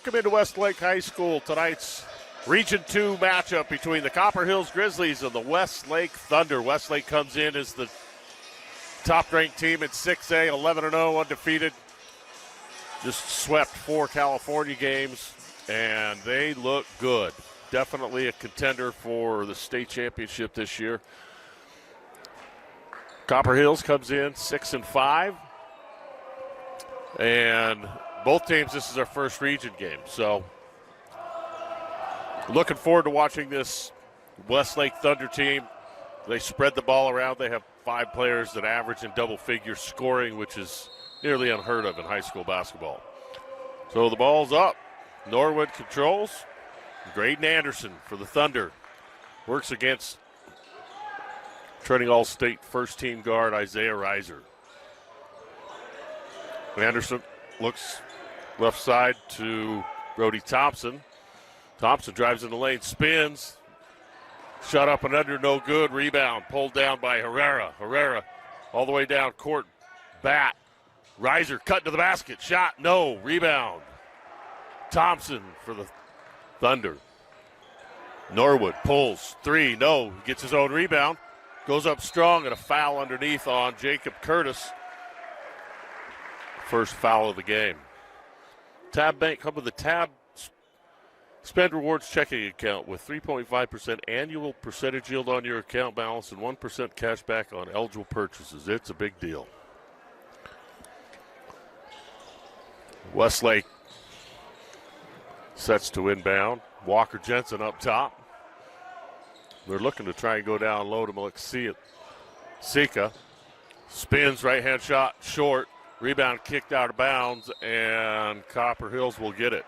Welcome into Westlake High School. Tonight's Region 2 matchup between the Copper Hills Grizzlies and the Westlake Thunder. Westlake comes in as the top-ranked team at 6A, 11-0, undefeated. Just swept 4 California games, and they look good. Definitely a contender for the state championship this year. Copper Hills comes in 6-5, and both teams, this is our first region game. So looking forward to watching this Westlake Thunder team. They spread the ball around. They have 5 players that average in double figure scoring, which is nearly unheard of in high school basketball. So the ball's up. Norwood controls. Graydon Anderson for the Thunder works against training All-State first-team guard Isaiah Reiser. Anderson looks left side to Brody Thompson. Thompson drives in the lane, spins. Shot up and under, no good. Rebound pulled down by Herrera. Herrera all the way down court. Bat. Reiser cut to the basket. Shot, no. Rebound. Thompson for the Thunder. Norwood pulls. 3, no. Gets his own rebound. Goes up strong and a foul underneath on Jacob Curtis. First foul of the game. Tab Bank, come with the Tab Spend Rewards checking account with 3.5% annual percentage yield on your account balance and 1% cash back on eligible purchases. It's a big deal. Westlake sets to inbound. Walker Jensen up top. They're looking to try and go down low to Malik Sika. Spins, right-hand shot, short. Rebound kicked out of bounds, and Copper Hills will get it.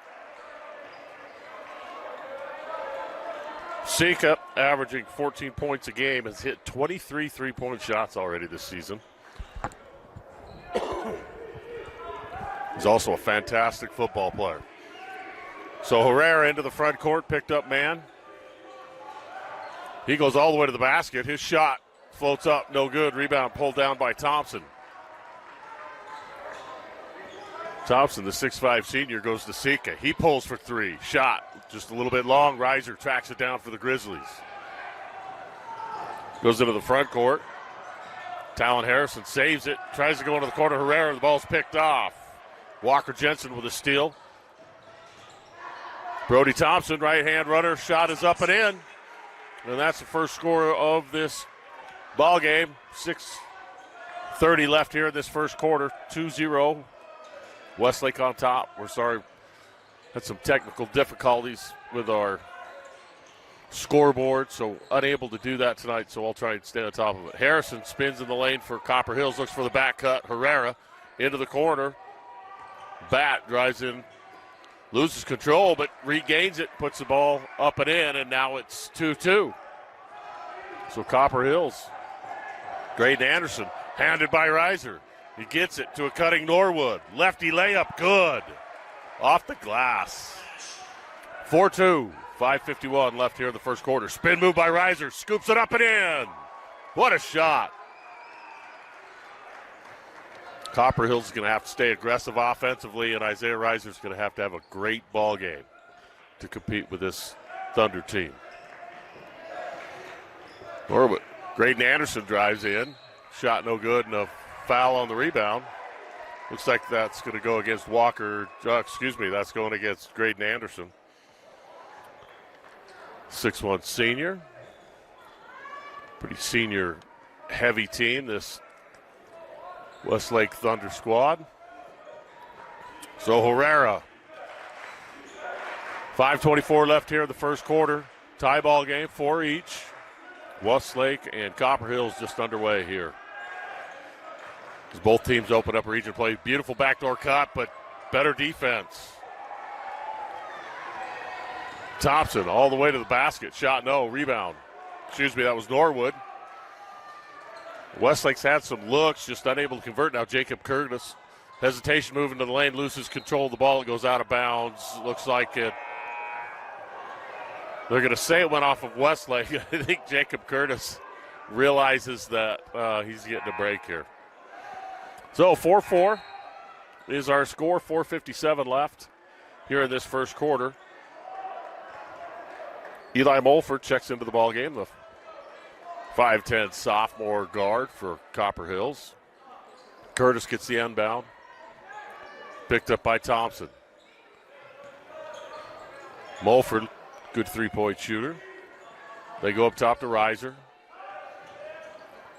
Sika, averaging 14 points a game, has hit 23 three-point shots already this season. He's also a fantastic football player. So Herrera into the front court, picked up man. He goes all the way to the basket. His shot floats up, no good. Rebound pulled down by Thompson. Thompson, the 6'5 senior, goes to Sika. He pulls for 3. Shot just a little bit long. Reiser tracks it down for the Grizzlies. Goes into the front court. Talon Harrison saves it. Tries to go into the corner. Herrera, the ball's picked off. Walker Jensen with a steal. Brody Thompson, right-hand runner. Shot is up and in. And that's the first score of this ball game. 6:30 left here in this first quarter. 2-0. Westlake on top. We're sorry, had some technical difficulties with our scoreboard, so unable to do that tonight, so I'll try and stay on top of it. Harrison spins in the lane for Copper Hills, looks for the back cut. Herrera into the corner. Bat drives in, loses control, but regains it, puts the ball up and in, and now it's 2-2. So Copper Hills. Graydon Anderson, handed by Reiser. He gets it to a cutting Norwood. Lefty layup, good. Off the glass. 4-2, 5:51 left here in the first quarter. Spin move by Reiser, scoops it up and in. What a shot. Copper Hills is going to have to stay aggressive offensively, and Isaiah Reiser is going to have a great ball game to compete with this Thunder team. Norwood. Graydon Anderson drives in. Shot no good, and a foul on the rebound. Looks like that's going to go against Walker. That's going against Graydon Anderson. 6'1 senior. Pretty senior heavy team, this Westlake Thunder squad. So Herrera. 5:24 left here in the first quarter. Tie ball game, 4 each. Westlake and Copper Hills just underway here. As both teams open up region play. Beautiful backdoor cut, but better defense. Thompson all the way to the basket. Shot no, rebound. That was Norwood. Westlake's had some looks, just unable to convert. Now Jacob Curtis. Hesitation moving to the lane, loses control of the ball. It goes out of bounds. Looks like it. They're going to say it went off of Westlake. I think Jacob Curtis realizes that he's getting a break here. So 4-4 is our score, 4:57 left here in this first quarter. Eli Mulford checks into the ball game, the 5'10 sophomore guard for Copper Hills. Curtis gets the inbound. Picked up by Thompson. Mulford, good three-point shooter. They go up top to Reiser.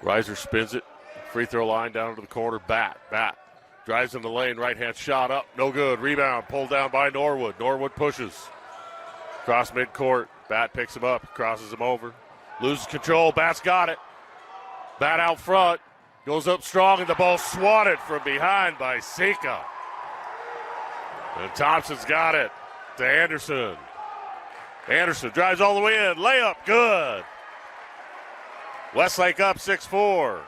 Reiser spins it. Free throw line down to the corner. Bat. Drives in the lane. Right-hand shot up. No good. Rebound. Pulled down by Norwood. Norwood pushes. Cross midcourt. Bat picks him up. Crosses him over. Loses control. Bat's got it. Bat out front. Goes up strong, and the ball swatted from behind by Sika. And Thompson's got it to Anderson. Anderson drives all the way in. Layup, good. Westlake up 6-4.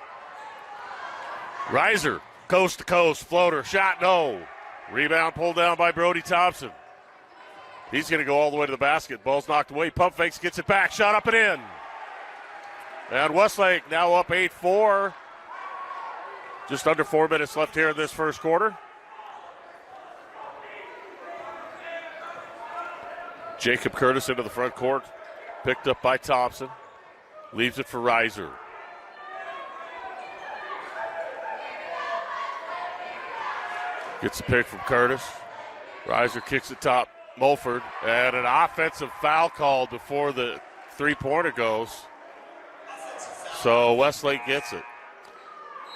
Reiser, coast to coast, floater, shot, no. Rebound pulled down by Brody Thompson. He's going to go all the way to the basket. Ball's knocked away. Pump fakes, gets it back. Shot up and in. And Westlake now up 8-4. Just under 4 minutes left here in this first quarter. Jacob Curtis into the front court. Picked up by Thompson. Leaves it for Reiser. Gets the pick from Curtis. Reiser kicks it top. Mulford. And an offensive foul called before the three-pointer goes. So Westlake gets it.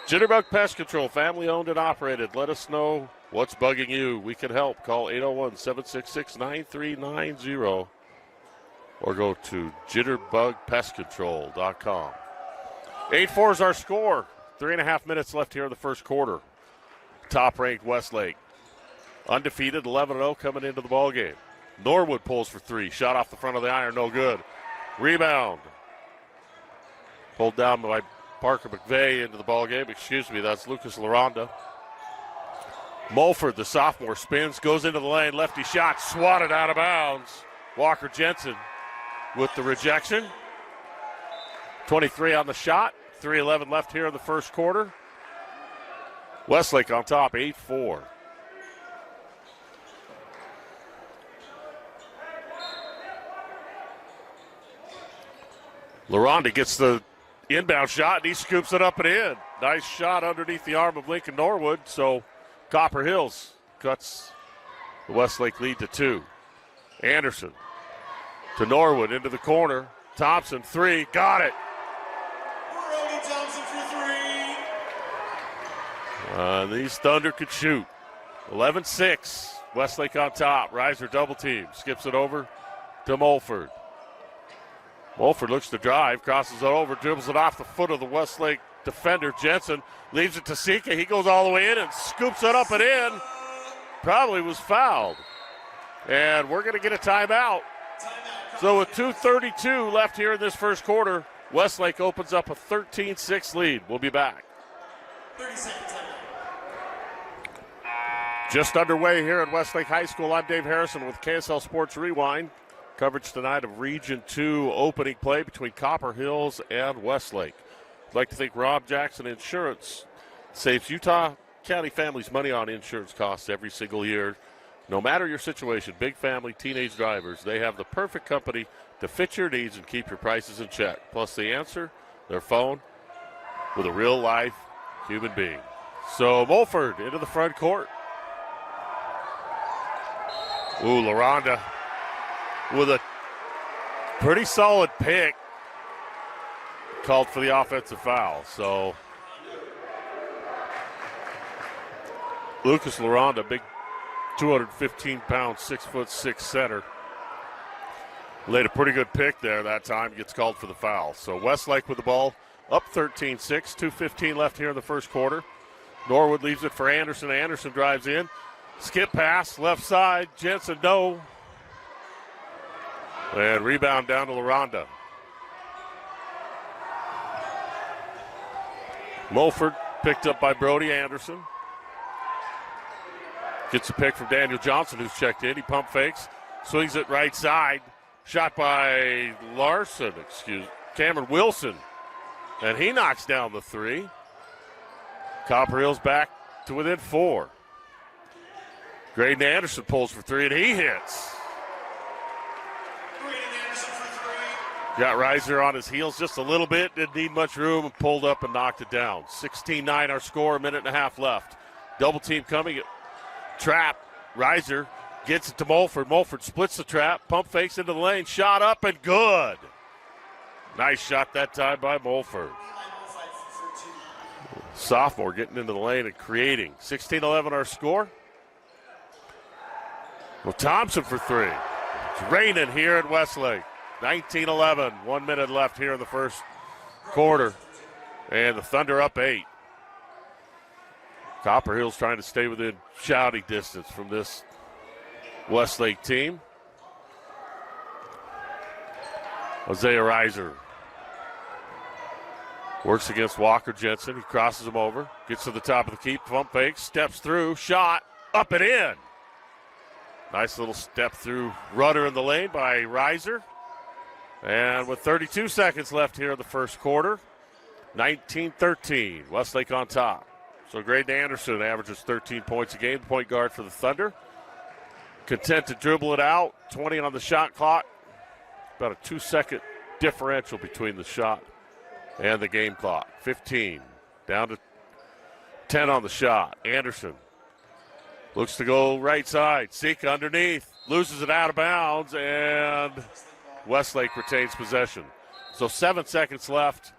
Jitterbug Pest Control, family owned and operated. Let us know what's bugging you. We can help. Call 801-766-9390 or go to jitterbugpestcontrol.com. 8-4 is our score. 3.5 minutes left here in the first quarter. Top-ranked Westlake. Undefeated, 11-0 coming into the ballgame. Norwood pulls for three. Shot off the front of the iron, no good. Rebound. Pulled down by Parker McVeigh into the ballgame. Excuse me, that's Lucas Laranda. Mulford, the sophomore, spins, goes into the lane. Lefty shot, swatted out of bounds. Walker Jensen with the rejection. 23 on the shot. 3:11 left here in the first quarter. Westlake on top, 8-4. Laranda gets the inbound shot, and he scoops it up and in. Nice shot underneath the arm of Lincoln Norwood. So Copper Hills cuts the Westlake lead to 2. Anderson to Norwood into the corner. Thompson, three, got it. Brody Thompson for three. These Thunder could shoot. 11-6. Westlake on top. Reiser double team. Skips it over to Mulford. Mulford looks to drive, crosses it over, dribbles it off the foot of the Westlake defender. Jensen leaves it to Sika. He goes all the way in and scoops it up and in. Probably was fouled. And we're going to get a timeout. So with 2:32 left here in this first quarter, Westlake opens up a 13-6 lead. We'll be back. 30 seconds. Just underway here at Westlake High School. I'm Dave Harrison with KSL Sports Rewind. Coverage tonight of Region 2 opening play between Copper Hills and Westlake. I'd like to thank Rob Jackson Insurance. Saves Utah County families money on insurance costs every single year. No matter your situation, big family, teenage drivers, they have the perfect company to fit your needs and keep your prices in check. Plus the answer, their phone, with a real-life human being. So Mulford into the front court. Ooh, Laranda with a pretty solid pick. Called for the offensive foul. So Lucas Laranda, big 215-pound, 6'6" center. Laid a pretty good pick there that time. Gets called for the foul. So Westlake with the ball, up 13-6. 2:15 left here in the first quarter. Norwood leaves it for Anderson. Anderson drives in. Skip pass, left side. Jensen, no. And rebound down to Laranda. Mulford picked up by Brody Anderson. Gets a pick from Daniel Johnson, who's checked in. He pump fakes, swings it right side. Shot by Cameron Wilson. And he knocks down the three. Copper Hills back to within 4. Graydon Anderson pulls for three, and he hits. Graydon Anderson for three. Got Reiser on his heels just a little bit, didn't need much room, and pulled up and knocked it down. 16-9 our score, a minute and a half left. Double team coming. Trap. Reiser gets it to Mulford. Mulford splits the trap, pump fakes into the lane, shot up and good. Nice shot that time by Mulford. Sophomore getting into the lane and creating. 16-11 our score. Well, Thompson for three. It's raining here at Westlake. 19-11, 1 minute left here in the first quarter. And the Thunder up 8. Copper Hills trying to stay within shouting distance from this Westlake team. Isaiah Reiser works against Walker Jensen. He crosses him over, gets to the top of the key, pump fake, steps through, shot, up and in. Nice little step through rudder in the lane by Reiser. And with 32 seconds left here in the first quarter, 19-13, Westlake on top. So Graydon Anderson averages 13 points a game, point guard for the Thunder. Content to dribble it out, 20 on the shot clock. About a 2-second differential between the shot and the game clock. 15, down to 10 on the shot. Anderson looks to go right side. Sika underneath, loses it out of bounds, and Westlake retains possession. So 7 seconds left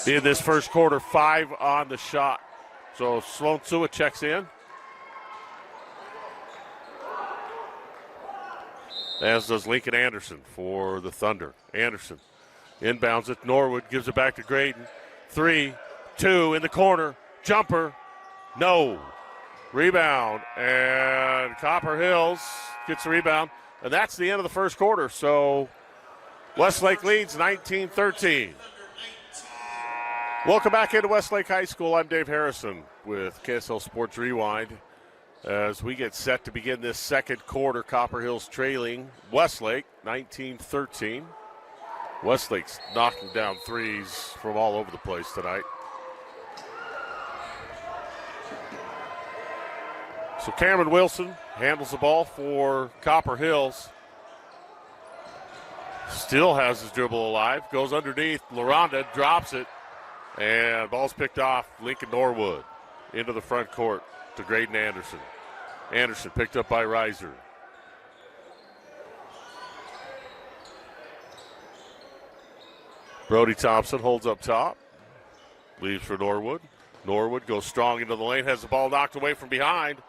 in this first quarter, 5 on the shot. So Sloan Sua checks in. As does Lincoln Anderson for the Thunder. Anderson inbounds it. Norwood gives it back to Graydon. 3, 2 in the corner. Jumper. No. Rebound. And Copper Hills gets the rebound. And that's the end of the first quarter. So Westlake leads 19-13. Welcome back into Westlake High School. I'm Dave Harrison with KSL Sports Rewind. As we get set to begin this second quarter, Copper Hills trailing Westlake 19-13. Westlake's knocking down threes from all over the place tonight. So Cameron Wilson handles the ball for Copper Hills. Still has his dribble alive. Goes underneath. LaRonda drops it. And ball's picked off Lincoln Norwood into the front court to Graydon Anderson. Anderson picked up by Reiser. Brody Thompson holds up top. Leaves for Norwood. Norwood goes strong into the lane, has the ball knocked away from behind.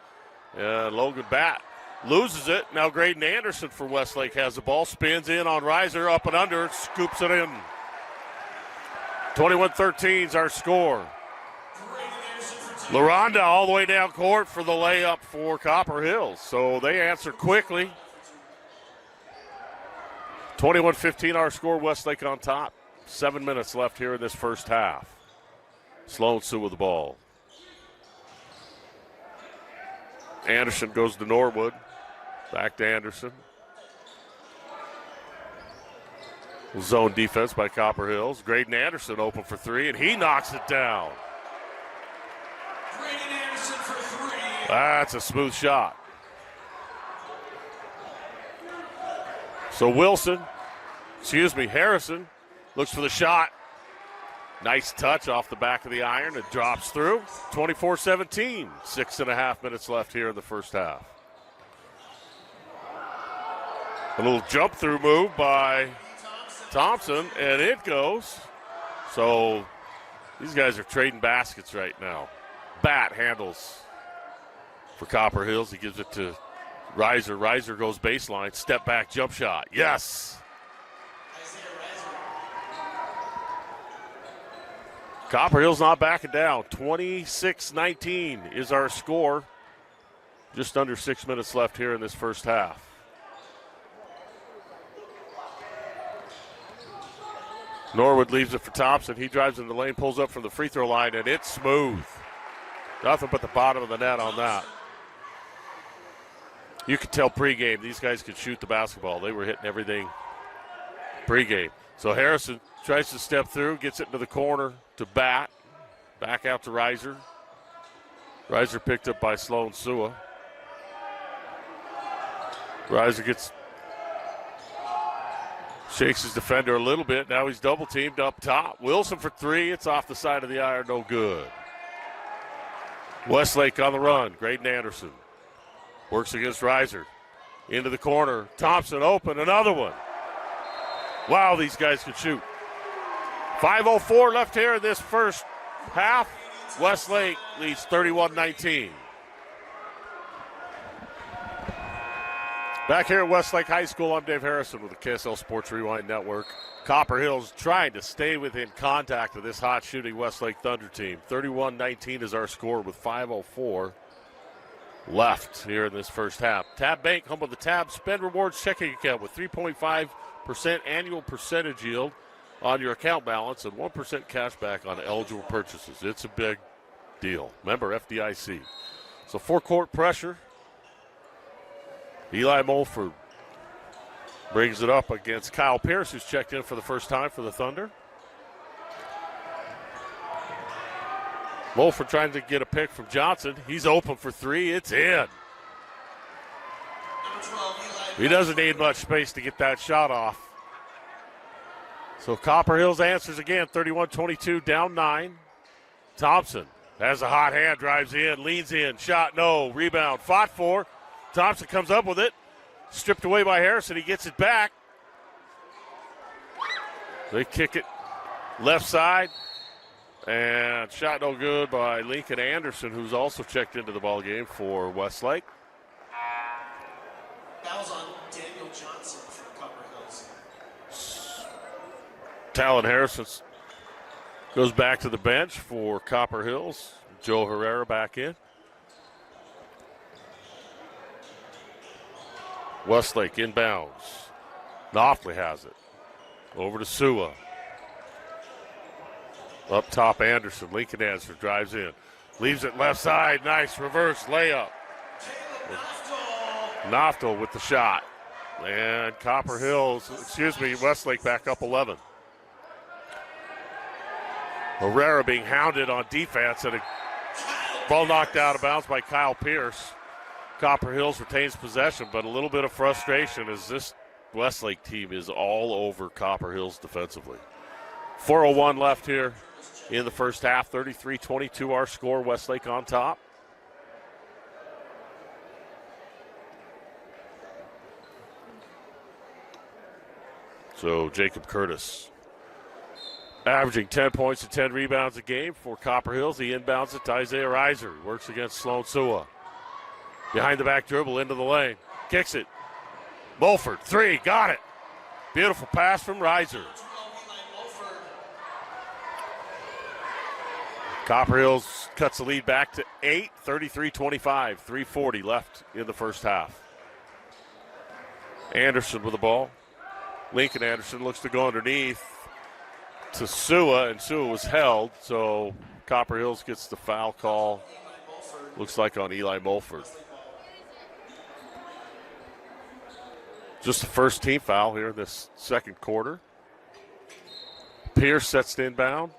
And Logan Batt loses it. Now Graydon Anderson for Westlake has the ball, spins in on Reiser, up and under, scoops it in. 21-13 is our score. LaRonda all the way down court for the layup for Copper Hills. So they answer quickly. 21-15 our score, Westlake on top. 7 minutes left here in this first half. Sloan Sue with the ball. Anderson goes to Norwood. Back to Anderson. Zone defense by Copper Hills. Graydon Anderson open for three, and he knocks it down. Graydon Anderson for three. That's a smooth shot. So Harrison looks for the shot. Nice touch off the back of the iron. It drops through. 24-17. 6.5 minutes left here in the first half. A little jump through move by Thompson, and it goes. So these guys are trading baskets right now. Batt handles for Copper Hills. He gives it to Reiser. Reiser goes baseline. Step back jump shot. Yes. Copper Hills not backing down. 26-19 is our score. Just under 6 minutes left here in this first half. Norwood leaves it for Thompson. He drives in the lane, pulls up from the free throw line, and it's smooth. Nothing but the bottom of the net on that. You could tell pregame these guys could shoot the basketball. They were hitting everything pregame. So Harrison tries to step through, gets it into the corner to Batt. Back out to Reiser. Reiser picked up by Sloan Sua. Reiser shakes his defender a little bit. Now he's double teamed up top. Wilson for three. It's off the side of the iron. No good. Westlake on the run. Graydon Anderson works against Reiser. Into the corner. Thompson open. Another one. Wow, these guys can shoot. 5:04 left here in this first half. Westlake leads 31-19. Back here at Westlake High School, I'm Dave Harrison with the KSL Sports Rewind Network. Copper Hills trying to stay within contact of this hot shooting Westlake Thunder team. 31-19 is our score with 5:04 left here in this first half. Tab Bank, home of the Tab Spend Rewards checking account with 3.5% annual percentage yield on your account balance and 1% cash back on eligible purchases. It's a big deal. Member FDIC. So four-court pressure. Eli Mulford brings it up against Kyle Pierce, who's checked in for the first time for the Thunder. Mulford trying to get a pick from Johnson. He's open for three. It's in. He doesn't need much space to get that shot off. So Copper Hills answers again, 31-22, down 9. Thompson has a hot hand, drives in, leans in, shot no, rebound, fought for. Thompson comes up with it, stripped away by Harrison. He gets it back. They kick it left side, and shot no good by Lincoln Anderson, who's also checked into the ball game for Westlake. Fouls on Daniel Johnson for Copper Hills. Talon Harrison goes back to the bench for Copper Hills. Joe Herrera back in. Westlake inbounds. Knopfler has it. Over to Sua. Up top, Anderson. Lincoln Anderson drives in. Leaves it left side. Nice reverse layup. Noftel with the shot. And Westlake back up 11. Herrera being hounded on defense, and a ball knocked out of bounds by Kyle Pierce. Copper Hills retains possession, but a little bit of frustration as this Westlake team is all over Copper Hills defensively. 4:01 left here in the first half. 33-22 our score. Westlake on top. So Jacob Curtis averaging 10 points and 10 rebounds a game for Copper Hills. He inbounds it to Isaiah Reiser. Works against Sloan Sua. Behind the back dribble into the lane. Kicks it. Mulford, three, got it. Beautiful pass from Reiser. Copper Hills cuts the lead back to 8, 33-25, 3:40 left in the first half. Anderson with the ball. Lincoln Anderson looks to go underneath to Sua, and Sua was held, so Copper Hills gets the foul call, looks like on Eli Mulford. Just the first team foul here in this second quarter. Pierce sets the inbound.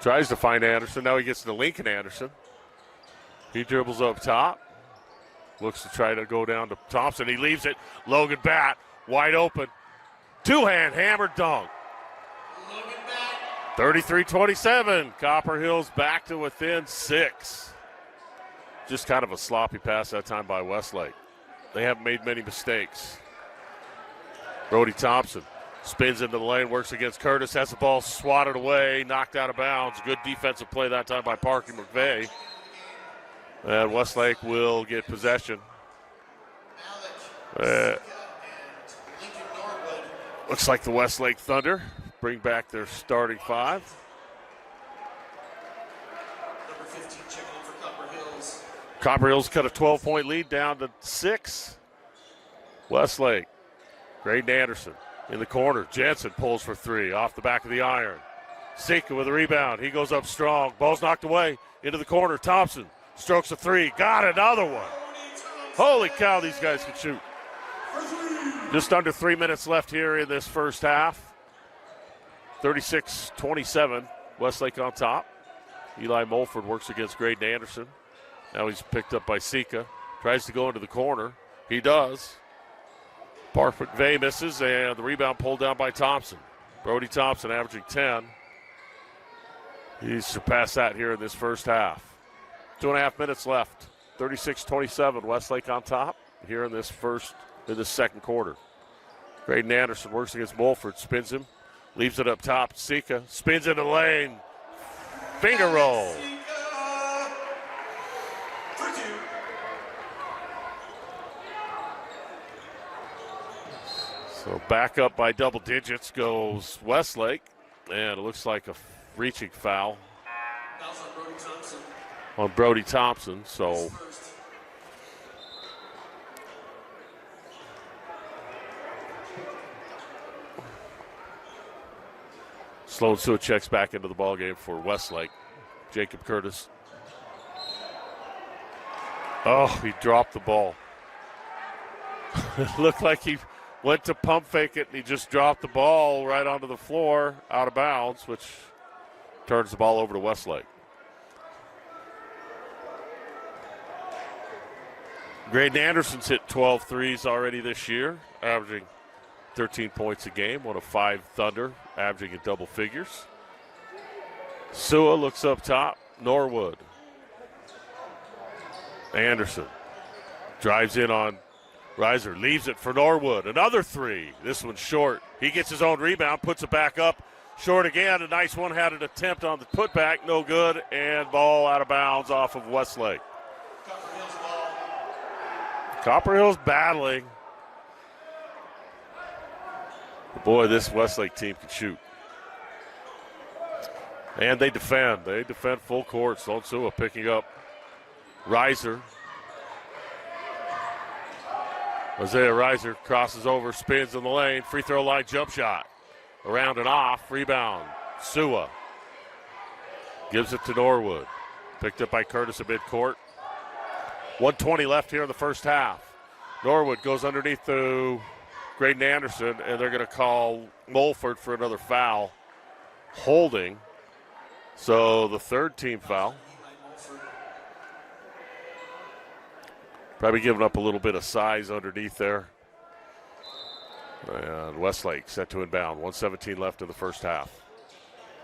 Tries to find Anderson. Now he gets to Lincoln Anderson. He dribbles up top. Looks to try to go down to Thompson. He leaves it. Logan Batt, wide open. Two-hand hammer dunk. 33-27. Copper Hills back to within 6. Just kind of a sloppy pass that time by Westlake. They haven't made many mistakes. Brody Thompson spins into the lane, works against Curtis, has the ball swatted away, knocked out of bounds. Good defensive play that time by Parker McVeigh. And Westlake will get possession. Looks like the Westlake Thunder bring back their starting 5. Number 15 checking in for Copper Hills. Copper Hills cut a 12-point lead down to 6. Westlake, Graydon Anderson in the corner. Jensen pulls for 3 off the back of the iron. Sika with a rebound. He goes up strong. Ball's knocked away into the corner. Thompson strokes a 3. Got another one. Holy cow, these guys can shoot. Just under 3 minutes left here in this first half. 36-27, Westlake on top. Eli Mulford works against Graydon Anderson. Now he's picked up by Sika. Tries to go into the corner. He does. Park McVeigh misses, and the rebound pulled down by Thompson. Brody Thompson averaging 10. He's surpassed that here in this first half. 2.5 minutes left. 36-27, Westlake on top here in this second quarter. Graydon Anderson works against Mulford, spins him, leaves it up top. Sika spins into the lane. Finger roll. So back up by double digits goes Westlake, and it looks like a reaching foul on Brody Thompson. So Sloan Sua checks back into the ballgame for Westlake. Jacob Curtis. Oh, he dropped the ball. It looked like he went to pump fake it, and he just dropped the ball right onto the floor, out of bounds, which turns the ball over to Westlake. Graydon Anderson's hit 12 threes already this year, averaging 13 points a game, one of 5 Thunder, averaging in double figures. Sua looks up top, Norwood. Anderson drives in on Reiser, leaves it for Norwood. Another 3. This one's short. He gets his own rebound, puts it back up. Short again. A nice one-handed attempt on the putback. No good. And ball out of bounds off of Westlake. Copper Hills battling. Boy, this Westlake team can shoot. And they defend. They defend full court. Sloan Sua picking up Reiser. Isaiah Reiser crosses over, spins in the lane. Free throw line jump shot. Around and off. Rebound. Sua gives it to Norwood. Picked up by Curtis at midcourt. 1:20 left here in the first half. Norwood goes underneath to Graydon Anderson, and they're going to call Mulford for another foul. Holding. So the third team foul. Probably giving up a little bit of size underneath there. And Westlake set to inbound. 1:17 left in the first half.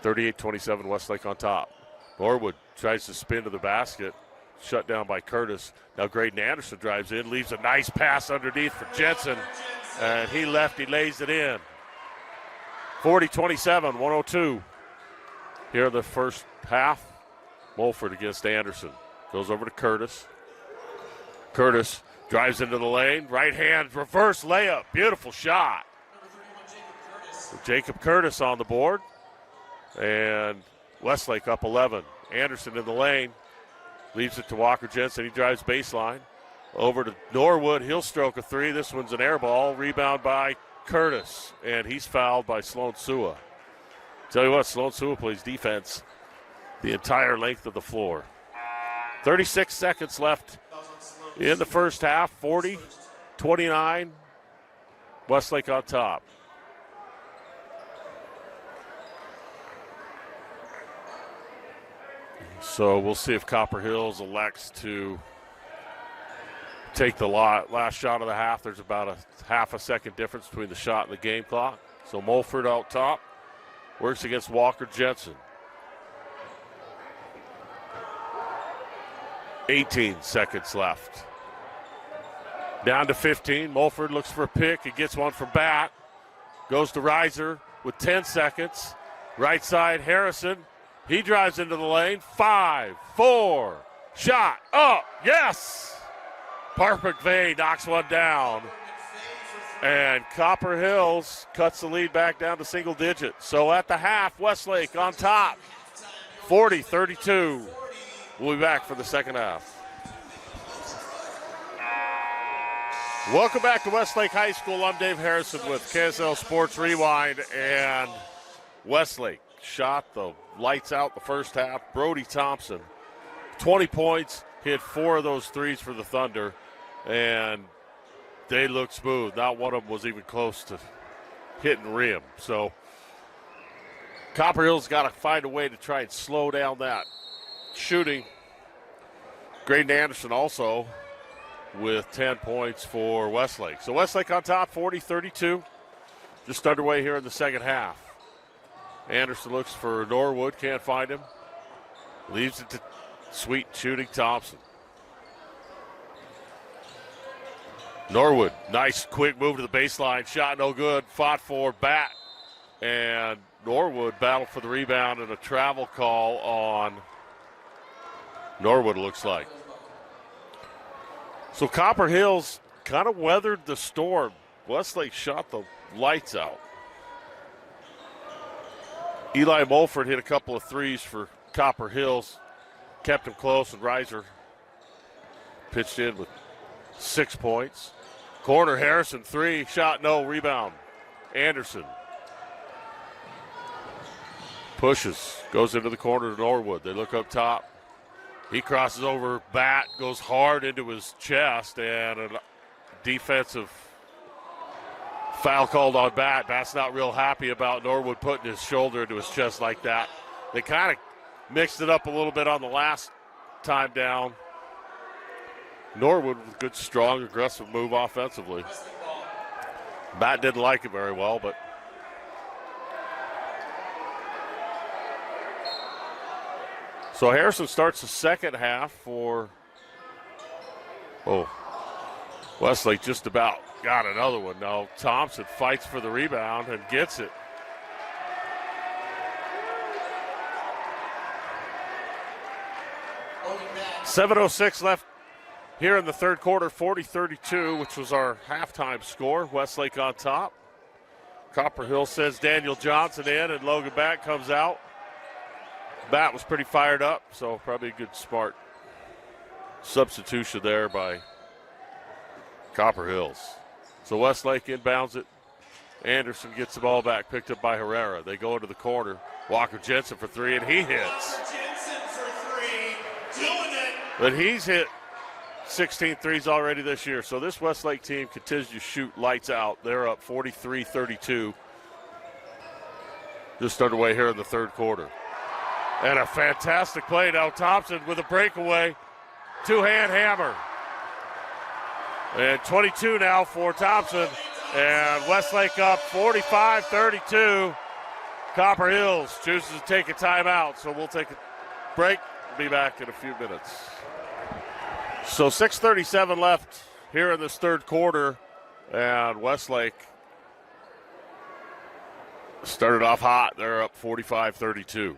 38-27, Westlake on top. Norwood tries to spin to the basket. Shut down by Curtis. Now Graydon Anderson drives in, leaves a nice pass underneath for Jensen. And he lays it in. 40-27, 1:02. Here in the first half. Mulford against Anderson. Goes over to Curtis. Curtis drives into the lane. Right hand reverse layup. Beautiful shot. Jacob Curtis on the board. And Westlake up 11. Anderson in the lane. Leaves it to Walker Jensen. He drives baseline. Over to Norwood. He'll stroke a 3. This one's an air ball. Rebound by Curtis. And he's fouled by Sloan Sua. Tell you what, Sloan Sua plays defense the entire length of the floor. 36 seconds left in the first half. 40-29. Westlake on top. So we'll see if Copper Hills elects to take the last shot of the half. There's about a half a second difference between the shot and the game clock. So Mulford out top. Works against Walker Jensen. 18 seconds left. Down to 15. Mulford looks for a pick. He gets one from Bat. Goes to Reiser with 10 seconds. Right side, Harrison. He drives into the lane. 5, 4. Shot up. Yes. Park McVeigh knocks one down. And Copper Hills cuts the lead back down to single digits. So at the half, Westlake on top. 40-32. We'll be back for the second half. Welcome back to Westlake High School. I'm Dave Harrison with KSL Sports Rewind. And Westlake shot the lights out the first half. Brody Thompson, 20 points, hit 4 of those threes for the Thunder. And they look smooth. Not one of them was even close to hitting rim. So Copper Hill's got to find a way to try and slow down that shooting. Graydon Anderson also with 10 points for Westlake. So Westlake on top, 40-32. Just underway here in the second half. Anderson looks for Norwood, can't find him. Leaves it to sweet shooting Thompson. Norwood, nice quick move to the baseline. Shot no good, fought for, bat. And Norwood battled for the rebound and a travel call on Norwood, it looks like. So Copper Hills kind of weathered the storm. Westlake shot the lights out. Eli Mulford hit a couple of threes for Copper Hills, kept him close, and Reiser pitched in with 6 points. Corner, Harrison, 3, shot no, rebound. Anderson pushes, goes into the corner to Norwood. They look up top. He crosses over, bat goes hard into his chest, and a defensive foul called on bat. Bat's not real happy about Norwood putting his shoulder into his chest like that. They kind of mixed it up a little bit on the last time down. Norwood with a good, strong, aggressive move offensively. Bat didn't like it very well, but so Harrison starts the second half for, Westlake just about got another one. Now Thompson fights for the rebound and gets it. .706 left here in the third quarter, 40-32, which was our halftime score. Westlake on top. Copper Hill says Daniel Johnson in, and Logan Bat comes out. Bat was pretty fired up, so probably a good, smart substitution there by Copper Hills. So Westlake inbounds it. Anderson gets the ball back, picked up by Herrera. They go into the corner. Walker Jensen for 3, and he hits. Jensen for 3, doing it. But he's hit 16 threes already this year. So this Westlake team continues to shoot lights out. They're up 43-32. Just underway here in the third quarter. And a fantastic play now. Thompson with a breakaway. Two-hand hammer. And 22 now for Thompson. And Westlake up 45-32. Copper Hills chooses to take a timeout. So we'll take a break. We'll be back in a few minutes. So 6:37 left here in this third quarter. And Westlake started off hot. They're up 45-32.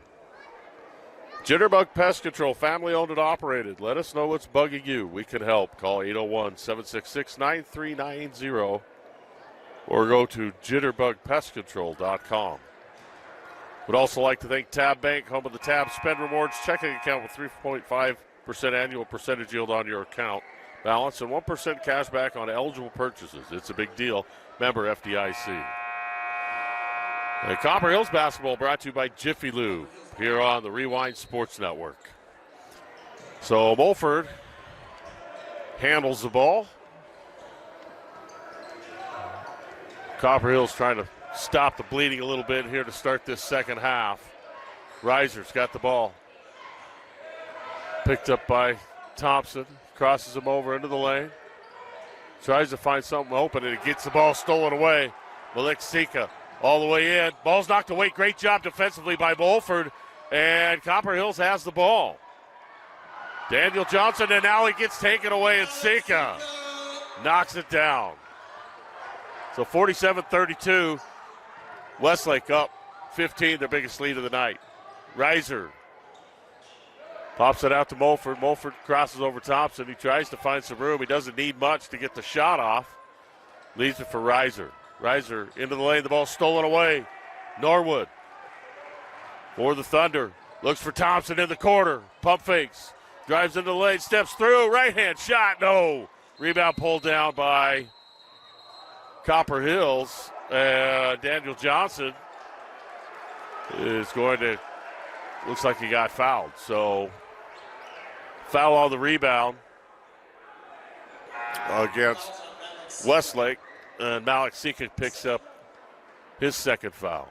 Jitterbug Pest Control, family owned and operated. Let us know what's bugging you. We can help. Call 801-766-9390 or go to jitterbugpestcontrol.com. Would also like to thank Tab Bank, home of the Tab Spend Rewards checking account with 3.5% annual percentage yield on your account balance and 1% cash back on eligible purchases. It's a big deal. Member FDIC. And Copper Hills basketball brought to you by Jiffy Lube here on the Rewind Sports Network. So Mulford handles the ball. Copper Hills trying to stop the bleeding a little bit here to start this second half. Reiser's got the ball. Picked up by Thompson. Crosses him over into the lane. Tries to find something open, and it gets the ball stolen away. Malik Sika all the way in. Ball's knocked away. Great job defensively by Mulford. And Copper Hills has the ball. Daniel Johnson, and now he gets taken away, and Sika knocks it down. So 47-32. Westlake up 15, their biggest lead of the night. Reiser pops it out to Mulford. Mulford crosses over Thompson. He tries to find some room. He doesn't need much to get the shot off. Leaves it for Reiser. Reiser into the lane. The ball stolen away. Norwood for the Thunder. Looks for Thompson in the corner. Pump fakes. Drives into the lane. Steps through. Right hand shot. No. Rebound pulled down by Copper Hills. Daniel Johnson is going to, looks like he got fouled. So foul on the rebound against Westlake. And Malik Sika picks up his second foul.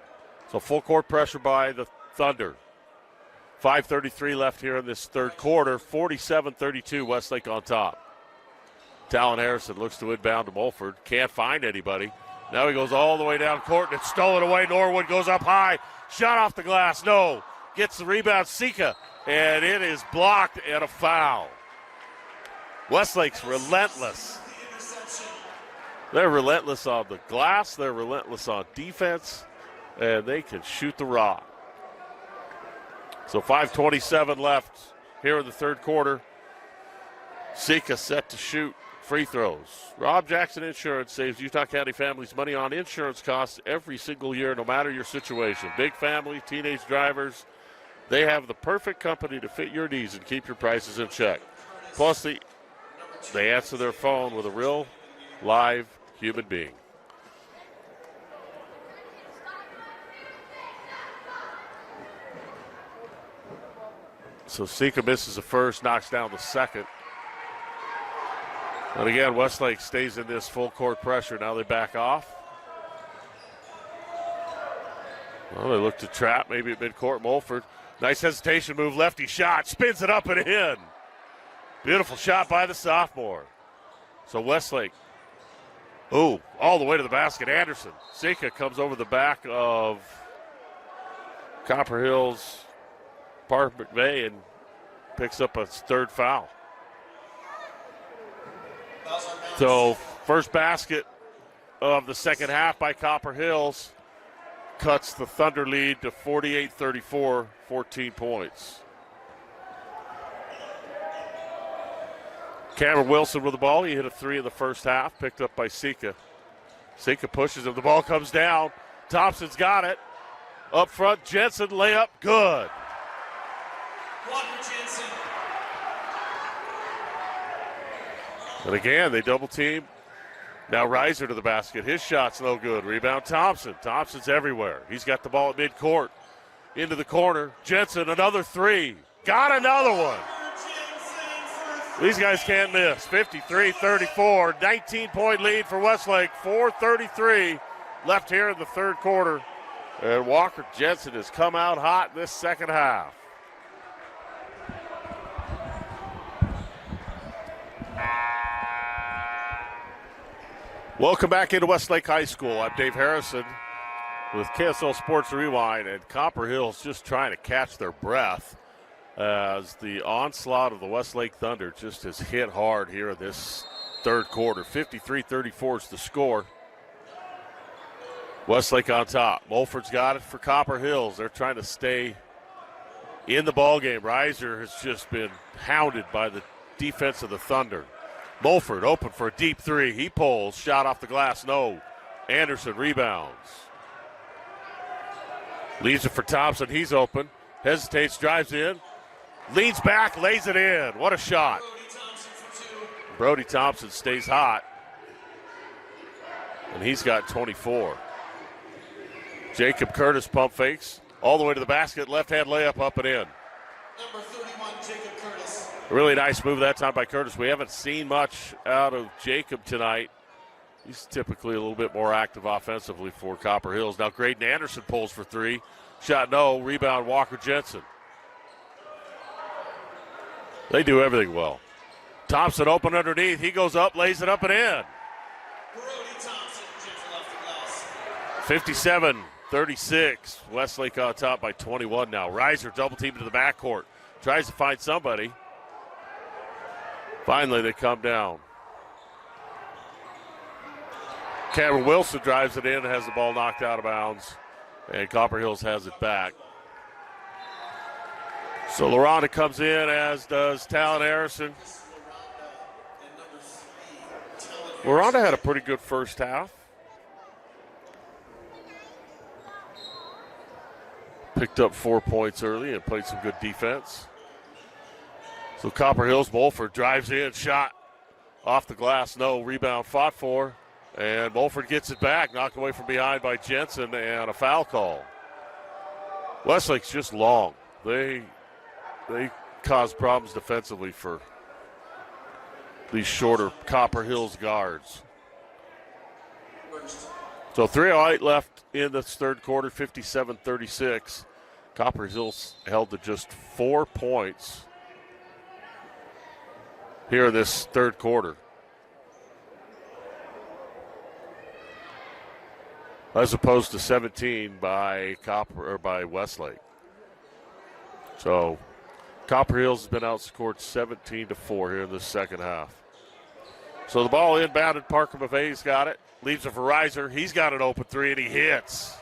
So full court pressure by the Thunder. 5:33 left here in this third quarter. 47-32, Westlake on top. Talon Harrison looks to inbound to Mulford. Can't find anybody. Now he goes all the way down court, and it's stolen away. Norwood goes up high. Shot off the glass. No. Gets the rebound, Sika, and it is blocked and a foul. Westlake's relentless. They're relentless on the glass. They're relentless on defense, and they can shoot the rock. So 5:27 left here in the third quarter. Sika set to shoot free throws. Rob Jackson Insurance saves Utah County families money on insurance costs every single year, no matter your situation. Big family, teenage drivers, they have the perfect company to fit your needs and keep your prices in check. Plus, they answer their phone with a real, live human being. So Sika misses the first, knocks down the second. And again, Westlake stays in this full court pressure. Now they back off. Well, they look to trap, maybe at midcourt. Mulford, nice hesitation move, lefty shot, spins it up and in. Beautiful shot by the sophomore. So Westlake, all the way to the basket. Anderson, Sika comes over the back of Copper Hills Park McVeigh and picks up a third foul. So first basket of the second half by Copper Hills cuts the Thunder lead to 48-34, 14 points. Cameron Wilson with the ball. He hit a three in the first half, picked up by Sika. Sika pushes him. The ball comes down. Thompson's got it. Up front, Jensen, layup, good. And again, they double team. Now Reiser to the basket. His shot's no good. Rebound Thompson. Thompson's everywhere. He's got the ball at midcourt. Into the corner. Jensen, another three. Got another one. These guys can't miss. 53-34. 19-point lead for Westlake. 4:33 left here in the third quarter. And Walker Jensen has come out hot this second half. Welcome back into Westlake High School. I'm Dave Harrison with KSL Sports Rewind, and Copper Hills just trying to catch their breath as the onslaught of the Westlake Thunder just has hit hard here in this third quarter. 53-34 is the score. Westlake on top. Mulford's got it for Copper Hills. They're trying to stay in the ballgame. Reiser has just been hounded by the defense of the Thunder. Mulford open for a deep three. He pulls. Shot off the glass. No. Anderson rebounds. Leaves it for Thompson. He's open. Hesitates. Drives in. Leans back. Lays it in. What a shot. Brody Thompson stays hot. And he's got 24. Jacob Curtis pump fakes. All the way to the basket. Left-hand layup up and in. Number 31, Jacob Curtis. A really nice move that time by Curtis. We haven't seen much out of Jacob tonight. He's typically a little bit more active offensively for Copper Hills. Now Graydon Anderson pulls for three. Shot no. Rebound Walker Jensen. They do everything well. Thompson open underneath. He goes up, lays it up and in. Brody Thompson, gentle off the glass. 57-36. Westlake on top by 21 now. Reiser double team into the backcourt. Tries to find somebody. Finally, they come down. Cameron Wilson drives it in and has the ball knocked out of bounds. And Copper Hills has it back. So LaRonda comes in, as does Talon Harrison. LaRonda had a pretty good first half. Picked up 4 points early and played some good defense. So Copper Hills, Mulford drives in, shot off the glass, no. Rebound fought for, and Mulford gets it back, knocked away from behind by Jensen, and a foul call. Westlake's just long. They cause problems defensively for these shorter Copper Hills guards. So 3:08 left in this third quarter, 57-36. Copper Hills held to just 4 points here in this third quarter, as opposed to 17 by Westlake. So Copper Hills has been outscored 17-4 here in the second half. So the ball inbounded. Parker Maffei's got it. Leaves it for Reiser. He's got an open three, and he hits.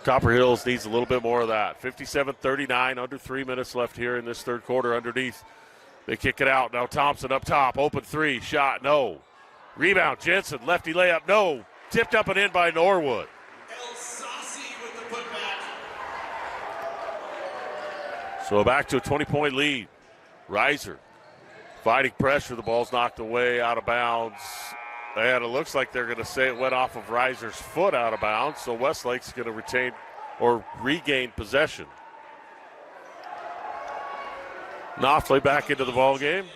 Copper Hills needs a little bit more of that. 57-39, under 3 minutes left here in this third quarter. Underneath, they kick it out. Now Thompson up top. Open three. Shot, no. Rebound, Jensen. Lefty layup, no. Tipped up and in by Norwood. So back to a 20-point lead. Reiser fighting pressure. The ball's knocked away out of bounds. And it looks like they're going to say it went off of Reiser's foot out of bounds. So Westlake's going to retain or regain possession. Knopfler back into the ball game.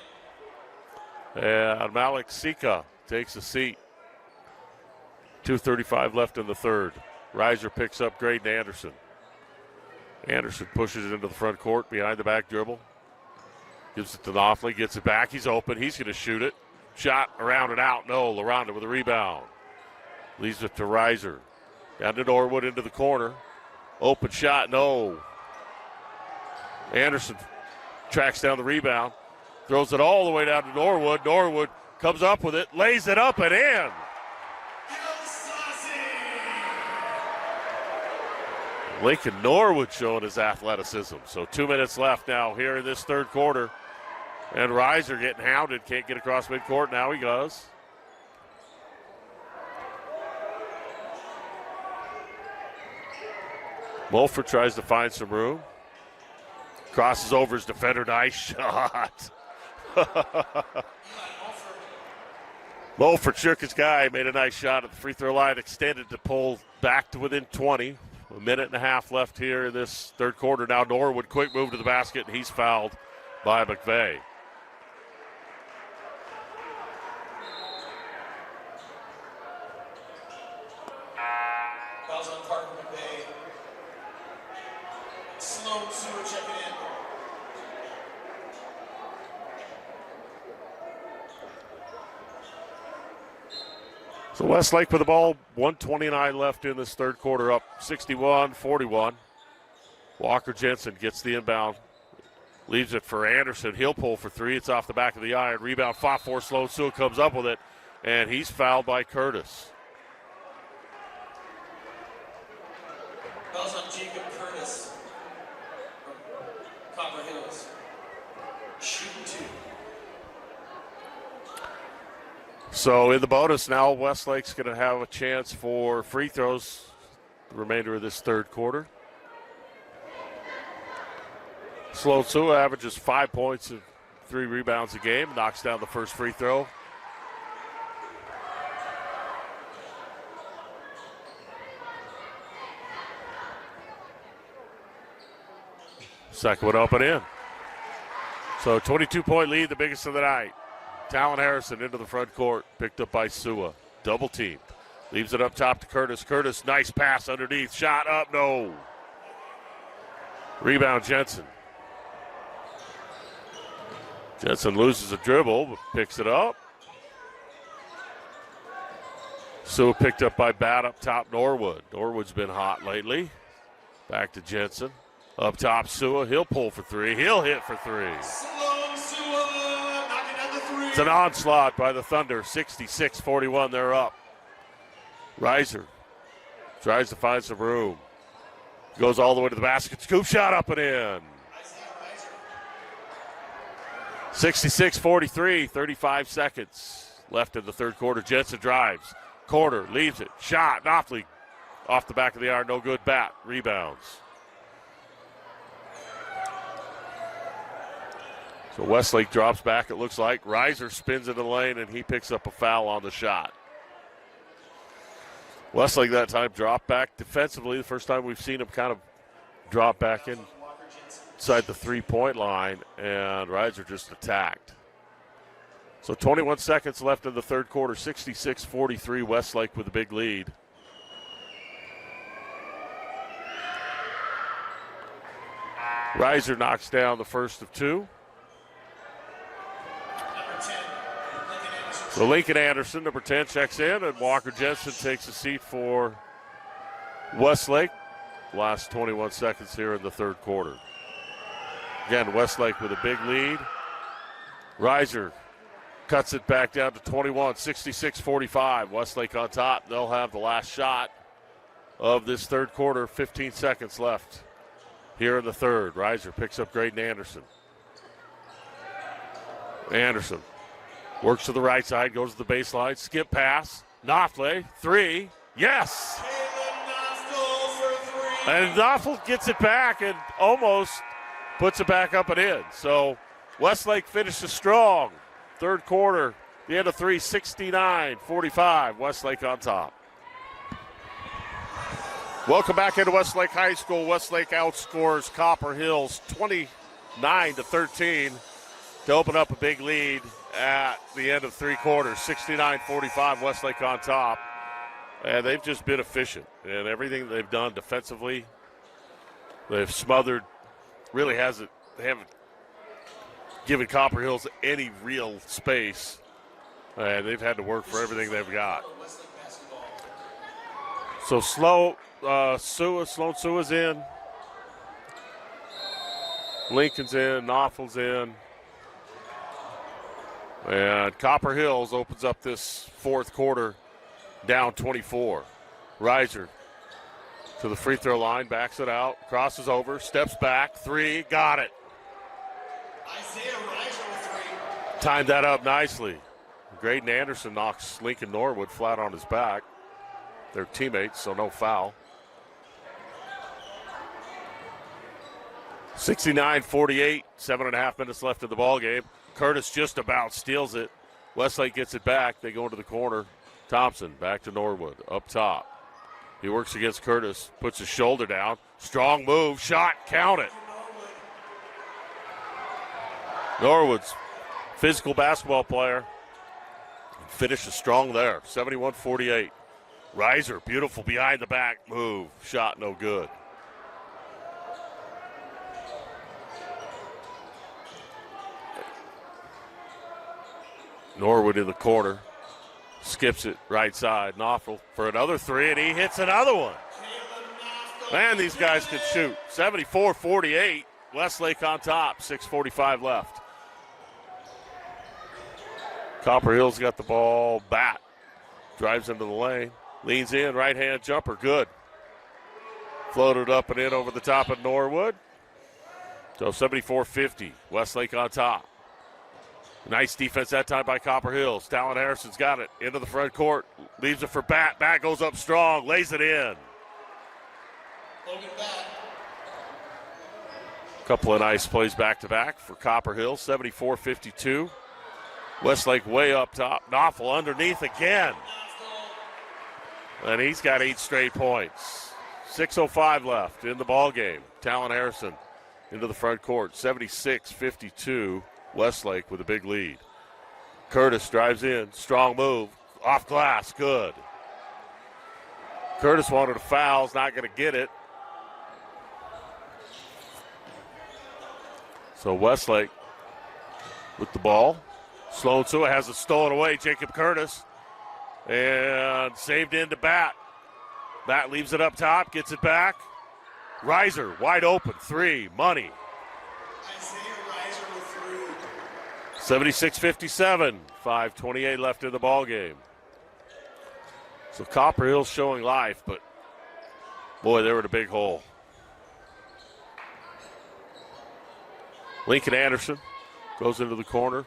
And Malik Sika takes a seat. 2:35 left in the third. Reiser picks up Graydon Anderson. Anderson pushes it into the front court behind the back dribble. Gives it to Knopfler, gets it back. He's open. He's going to shoot it. Shot around and out. No. LaRonda with a rebound. Leaves it to Reiser. Down to Norwood into the corner. Open shot. No. Anderson tracks down the rebound. Throws it all the way down to Norwood. Norwood comes up with it. Lays it up and in. Lincoln Norwood showing his athleticism. So 2 minutes left now here in this third quarter. And Reiser getting hounded. Can't get across midcourt. Now he does. Mulford tries to find some room. Crosses over his defender. Nice shot. Mulford shook his guy. Made a nice shot at the free throw line. Extended to pull back to within 20. A minute and a half left here in this third quarter. Now Norwood, quick move to the basket, and he's fouled by McVeigh. Fouls on Parker McVeigh. Sloan Sewer checking in. So Westlake with the ball, 1:29 left in this third quarter, up 61-41. Walker Jensen gets the inbound, leaves it for Anderson. He'll pull for three. It's off the back of the iron. Rebound, fought for Sloan Sewell comes up with it, and he's fouled by Curtis. Fouls on Jacob Curtis from Copper Hills. Shooting two. So in the bonus now, Westlake's going to have a chance for free throws the remainder of this third quarter. Sloan Sewell averages 5 points and 3 rebounds a game, knocks down the first free throw. Second one up and in. So 22-point lead, the biggest of the night. Talon Harrison into the front court, picked up by Sua. Double teamed. Leaves it up top to Curtis. Curtis, nice pass underneath. Shot up, no. Rebound, Jensen. Jensen loses a dribble, but picks it up. Sua picked up by Bat up top, Norwood. Norwood's been hot lately. Back to Jensen. Up top, Sua. He'll pull for three. He'll hit for three. It's an onslaught by the Thunder, 66-41, they're up. Reiser tries to find some room. Goes all the way to the basket, scoop shot up and in. 66-43, 35 seconds left in the third quarter. Jensen drives, corner, leaves it, shot, Knopfler off the back of the iron, no good, Bat, rebounds. So Westlake drops back, it looks like. Reiser spins into the lane, and he picks up a foul on the shot. Westlake that time dropped back defensively. The first time we've seen him kind of drop back inside the three-point line, and Reiser just attacked. So 21 seconds left in the third quarter, 66-43, Westlake with a big lead. Reiser knocks down the first of two. Number 10, Lincoln Anderson. So Lincoln Anderson, number 10, checks in, and Walker Jensen takes a seat for Westlake. Last 21 seconds here in the third quarter. Again, Westlake with a big lead. Reiser cuts it back down to 21, 66-45. Westlake on top. They'll have the last shot of this third quarter. 15 seconds left here in the third. Reiser picks up Graydon Anderson. Anderson works to the right side, goes to the baseline, skip pass. Knopfle, three. Yes! And Knopfle gets it back and almost puts it back up and in. So Westlake finishes strong. Third quarter, the end of three, 69-45. Westlake on top. Welcome back into Westlake High School. Westlake outscores Copper Hills 29-13 to open up a big lead at the end of three quarters. 69-45, Westlake on top. And they've just been efficient in everything they've done defensively. They've smothered, they haven't given Copper Hills any real space. And they've had to work for everything they've got. So Sloan Sua's in. Lincoln's in, Knopfle's in. And Copper Hills opens up this fourth quarter down 24. Reiser to the free throw line, backs it out, crosses over, steps back, three, got it. Isaiah Reiser with three. Timed that up nicely. Graydon Anderson knocks Lincoln Norwood flat on his back. They're teammates, so no foul. 69-48, 7.5 minutes left in the ball game. Curtis just about steals it. Westlake gets it back. They go into the corner. Thompson back to Norwood, up top. He works against Curtis, puts his shoulder down. Strong move, shot, count it. Norwood's physical basketball player. Finishes strong there, 71-48. Reiser, beautiful behind the back move. Shot no good. Norwood in the corner. Skips it right side. Knopfle for another three, and he hits another one. Man, these guys can shoot. 74-48. Westlake on top. 6:45 left. Copper Hills got the ball. Bat drives into the lane. Leans in. Right-hand jumper. Good. Floated up and in over the top of Norwood. So 74-50. Westlake on top. Nice defense that time by Copper Hills. Talon Harrison's got it into the front court. Leaves it for Bat. Bat goes up strong. Lays it in. Logan Bat. Couple of nice plays back-to-back for Copper Hills. 74-52. Westlake way up top. Knopfle underneath again. And he's got 8 straight points. 6:05 left in the ball game. Talon Harrison into the front court. 76-52. Westlake with a big lead. Curtis drives in. Strong move. Off glass. Good. Curtis wanted a foul. Is not going to get it. So Westlake with the ball. Sloan Sua has it stolen away. Jacob Curtis. And saved into Bat. Bat leaves it up top. Gets it back. Reiser wide open. Three. Money. 76-57, 5:28 left in the ball game. So Copper Hills showing life, but boy, they were in a big hole. Lincoln Anderson goes into the corner.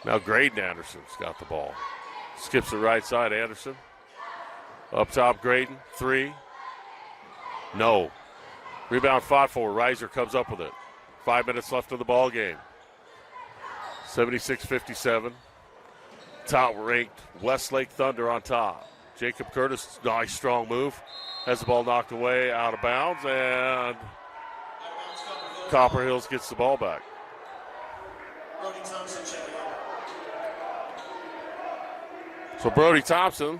Now Graydon Anderson's got the ball. Skips it right side, Anderson. Up top, Graydon, three. No. Rebound fought for. Reiser comes up with it. 5 minutes left in the ball game. 76-57. Top-ranked Westlake Thunder on top. Jacob Curtis, nice strong move. Has the ball knocked away, out of bounds, and Copper Hills gets the ball back. Brody Thompson checking out. So Brody Thompson,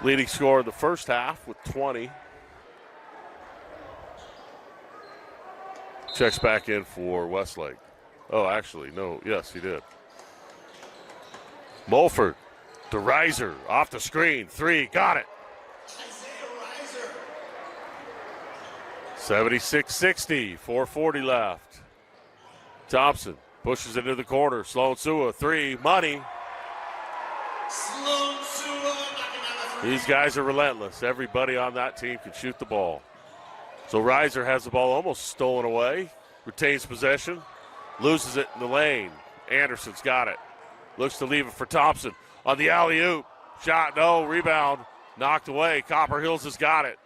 leading scorer in the first half with 20. Checks back in for Westlake. Oh, actually, no. Yes, he did. Mulford, the riser, off the screen. 3, got it. Isaiah Riser. 76-60, 4:40 left. Thompson pushes it into the corner. Sloan Sua, 3, money. Sloan Sua knocking down the 3. These guys are relentless. Everybody on that team can shoot the ball. So Riser has the ball almost stolen away. Retains possession. Loses it in the lane. Anderson's got it. Looks to leave it for Thompson. On the alley-oop. Shot, no. Rebound. Knocked away. Copper Hills has got it.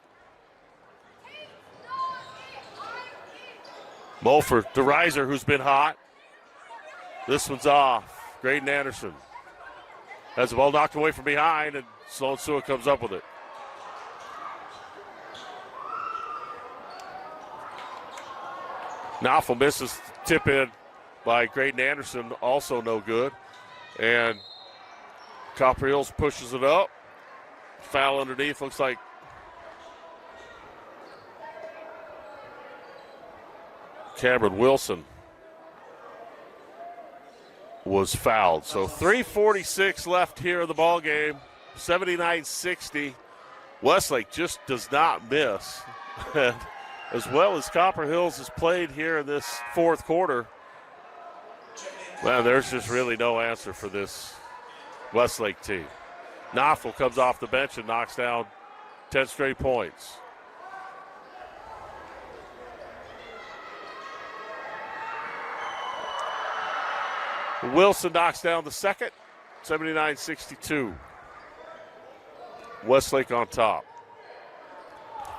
Mulford to Riser, who's been hot. This one's off. Graydon Anderson has the ball knocked away from behind, and Sloan Sua comes up with it. Knopfel misses tip in by Graydon Anderson, also no good. And Copper Hills pushes it up. Foul underneath, looks like Cameron Wilson was fouled. So 3:46 left here in the ball game. 79-60. Westlake just does not miss. And as well as Copper Hills has played here in this fourth quarter, well, there's just really no answer for this Westlake team. Knopfel comes off the bench and knocks down 10 straight points. Wilson knocks down the second, 79-62. Westlake on top.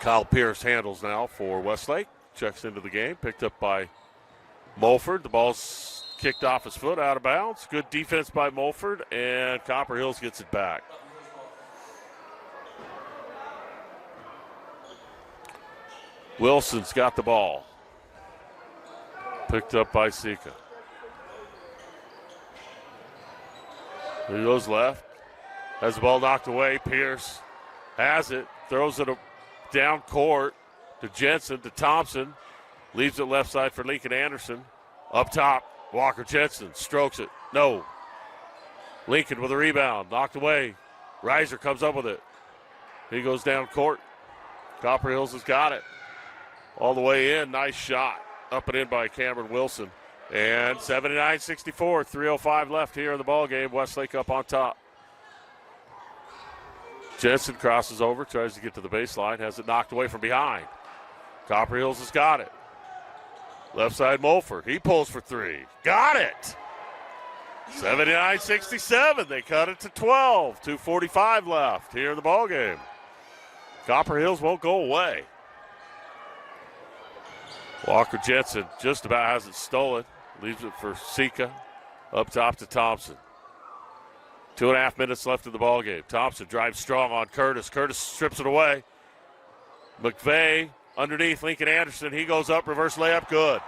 Kyle Pierce handles now for Westlake. Checks into the game, picked up by Mulford. The ball's kicked off his foot, out of bounds. Good defense by Mulford, and Copper Hills gets it back. Wilson's got the ball. Picked up by Sika. He goes left. Has the ball knocked away. Pierce has it. Throws it down court to Jensen, to Thompson. Leaves it left side for Lincoln Anderson. Up top, Walker Jensen strokes it. No. Lincoln with a rebound. Knocked away. Riser comes up with it. He goes down court. Copper Hills has got it. All the way in. Nice shot. Up and in by Cameron Wilson. And 79-64, 3:05 left here in the ball game. Westlake up on top. Jensen crosses over, tries to get to the baseline, has it knocked away from behind. Copper Hills has got it. Left side Mulford, he pulls for 3. Got it! 79-67, they cut it to 12. 2:45 left here in the ball game. Copper Hills won't go away. Walker Jensen just about has it stolen. Leaves it for Sika. Up top to Thompson. 2.5 minutes left in the ball game. Thompson drives strong on Curtis. Curtis strips it away. McVeigh underneath Lincoln Anderson. He goes up, reverse layup, good.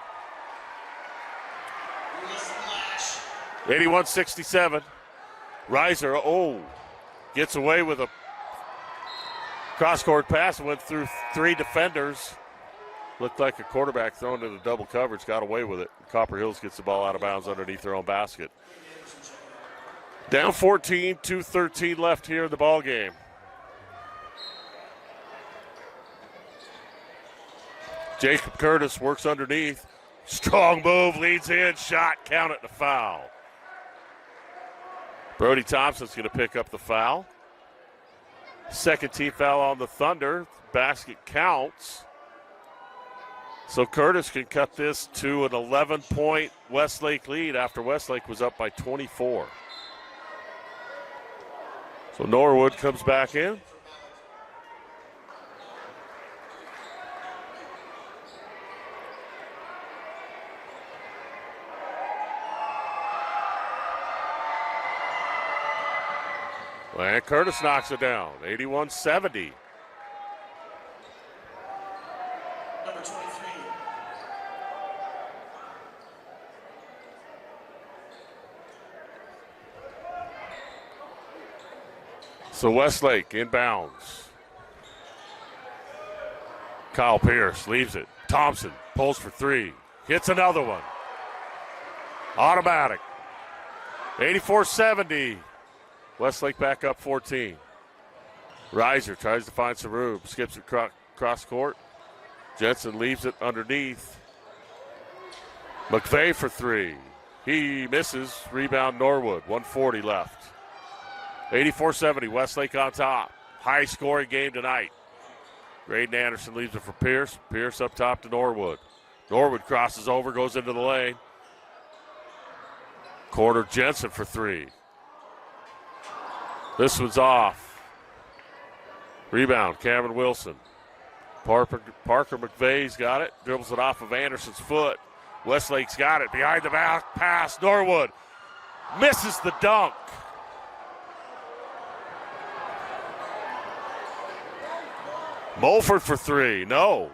81-67. Riser, gets away with a cross-court pass and went through 3 defenders. Looked like a quarterback thrown into double coverage, got away with it. Copper Hills gets the ball out of bounds underneath their own basket. Down 14, 2:13 left here in the ball game. Jacob Curtis works underneath. Strong move, leads in, shot, count it, and a foul. Brody Thompson's going to pick up the foul. Second team foul on the Thunder. Basket counts. So Curtis can cut this to an 11-point Westlake lead after Westlake was up by 24. So Norwood comes back in. And Curtis knocks it down, 81-70. Number 23. So Westlake inbounds. Kyle Pierce leaves it. Thompson pulls for 3. Hits another one. Automatic. 84-70. Westlake back up 14. Reiser tries to find some room. Skips it cross court. Jensen leaves it underneath. McVeigh for three. He misses. Rebound Norwood. 1:40 left. 84-70. Westlake on top. High scoring game tonight. Graydon Anderson leaves it for Pierce. Pierce up top to Norwood. Norwood crosses over, goes into the lane. Corner Jensen for three. This one's off. Rebound, Cameron Wilson. Parker McVeigh's got it. Dribbles it off of Anderson's foot. Westlake's got it. Behind the back pass. Norwood misses the dunk. Mulford for three. No.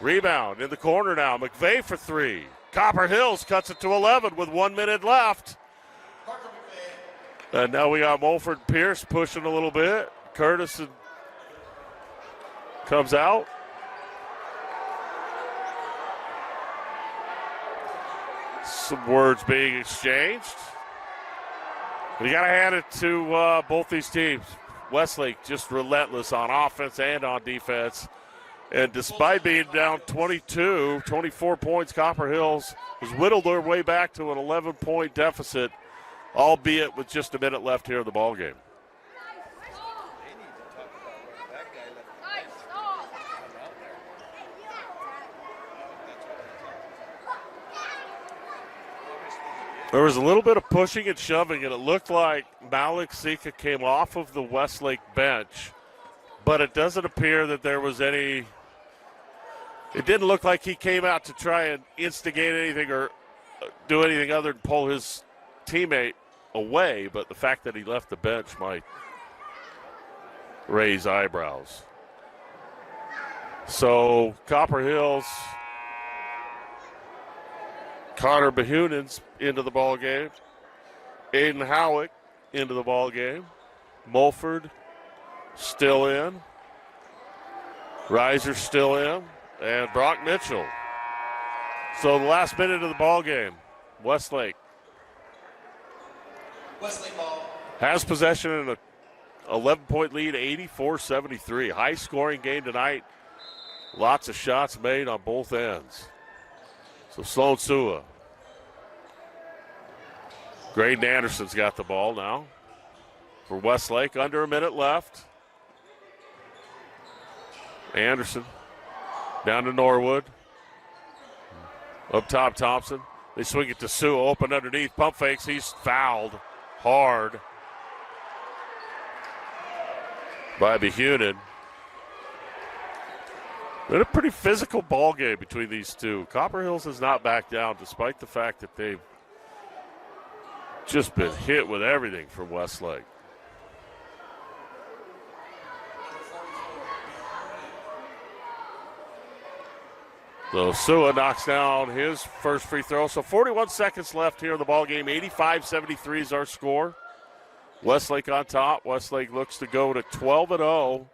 Rebound in the corner now. McVeigh for three. Copper Hills cuts it to 11 with 1 minute left. And now we got Mulford and Pierce pushing a little bit. Curtis comes out. Some words being exchanged. But you got to hand it to both these teams. Westlake just relentless on offense and on defense. And despite being down 24 points, Copper Hills has whittled their way back to an 11-point deficit, albeit with just a minute left here in the ballgame. There was a little bit of pushing and shoving, and it looked like Malik Sika came off of the Westlake bench, but it doesn't appear that there was any. It didn't look like he came out to try and instigate anything or do anything other than pull his teammate away, but the fact that he left the bench might raise eyebrows. So Copper Hills, Connor Behunen's into the ball game. Aiden Howick into the ball game. Mulford still in. Reiser still in. And Brock Mitchell. So the last minute of the ball game, Westlake ball. has possession in an 11-point lead, 84-73. High-scoring game tonight. Lots of shots made on both ends. So Sloan Sua. Graydon Anderson's got the ball now for Westlake. Under a minute left. Anderson down to Norwood. Up top, Thompson. They swing it to Sua, open underneath. Pump fakes. He's fouled hard by Behunen. Been a pretty physical ball game between these two. Copper Hills has not backed down despite the fact that they've just been hit with everything from Westlake. So Sua knocks down his first free throw. So 41 seconds left here in the ball game. 85-73 is our score. Westlake on top. Westlake looks to go to 12-0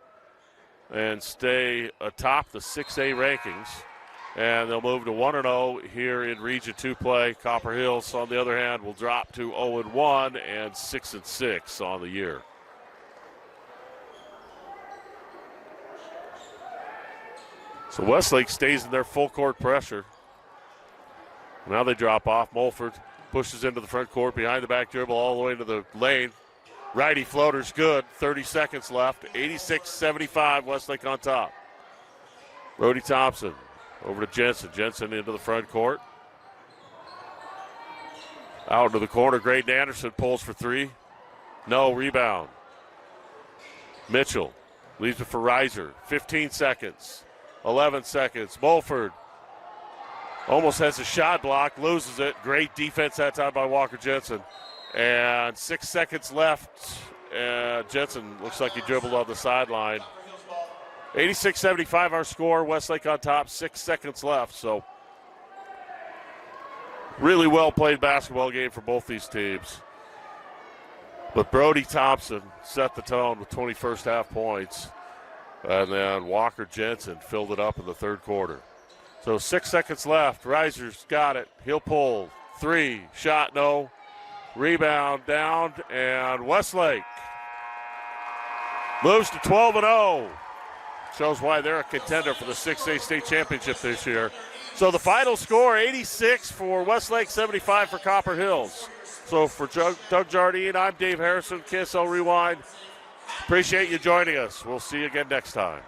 and stay atop the 6A rankings. And they'll move to 1-0 here in Region 2 play. Copper Hills, on the other hand, will drop to 0-1 and 6-6 on the year. So Westlake stays in their full court pressure. Now they drop off. Mulford pushes into the front court, behind the back dribble all the way to the lane. Righty floater's good. 30 seconds left. 86-75, Westlake on top. Brody Thompson over to Jensen. Jensen into the front court. Out into the corner. Graydon Anderson pulls for three. No, rebound. Mitchell leaves it for Reiser. 15 seconds. 11 seconds. Mulford almost has a shot block, loses it. Great defense that time by Walker Jensen. And 6 seconds left. Jensen looks like he dribbled on the sideline. 86-75 our score. Westlake on top. 6 seconds left. So really well played basketball game for both these teams. But Brody Thompson set the tone with 20 first half points. And then Walker Jensen filled it up in the third quarter. So 6 seconds left. Reiser's got it. He'll pull. 3. Shot, no. Rebound down, and Westlake moves to 12-0. Shows why they're a contender for the 6A state championship this year. So the final score, 86 for Westlake, 75 for Copper Hills. So for Doug Jardine, I'm Dave Harrison, KSL Rewind. Appreciate you joining us. We'll see you again next time.